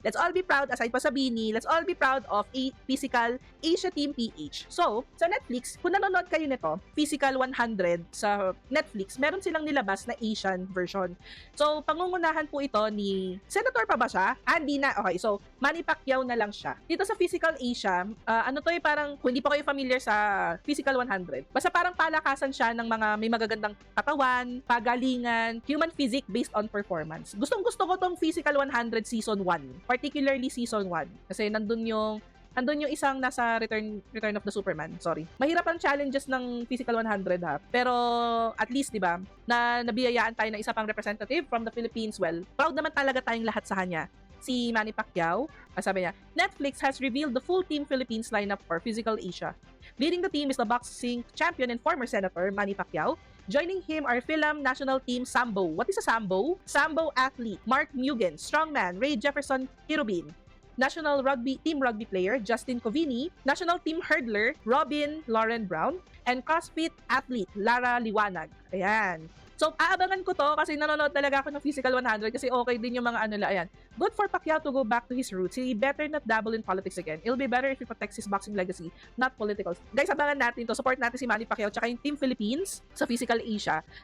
Let's all be proud, aside pa sa Bini, let's all be proud of a Physical Asia Team PH. So, sa Netflix, kung nanonood kayo nito, Physical 100 sa Netflix, meron silang nilabas na Asian version. So, pangungunahan po ito ni Senator pa ba siya? Hindi na. Okay, so, Manny Pacquiao na lang siya. Dito sa Physical Asia, ano to parang, kung hindi pa kayo familiar sa Physical 100, basta parang palakasan siya ng mga may magagandang katawan, pagalingan, human physique based on performance. Gustong-gusto ko tong Physical 100 Season 1, particularly Season 1. Kasi nandun yung isang nasa Return of the Superman. Sorry. Mahirap ang challenges ng Physical 100 ha. Pero at least, di ba, na nabiyayaan tayo ng isa pang representative from the Philippines. Well, proud naman talaga tayong lahat sa kanya. Si Manny Pacquiao, sabi niya, Netflix has revealed the full Team Philippines lineup for Physical Asia. Leading the team is the boxing champion and former senator, Manny Pacquiao. Joining him are Film National Team Sambo. What is a Sambo? Sambo athlete, Mark Mugen. Strongman, Ray Jefferson Kirubin. National Team Rugby player, Justin Covini. National Team Hurdler, Robin Lauren Brown. And CrossFit athlete, Lara Liwanag. Ayan. So, aabangan ko to kasi nanonood talaga ako ng Physical 100 kasi okay din yung mga ayan. Good for Pacquiao to go back to his roots. He better not dabble in politics again. It'll be better if he protects his boxing legacy, not political. Guys, abangan natin to. Support natin si Manny Pacquiao tsaka yung Team Philippines sa Physical Asia.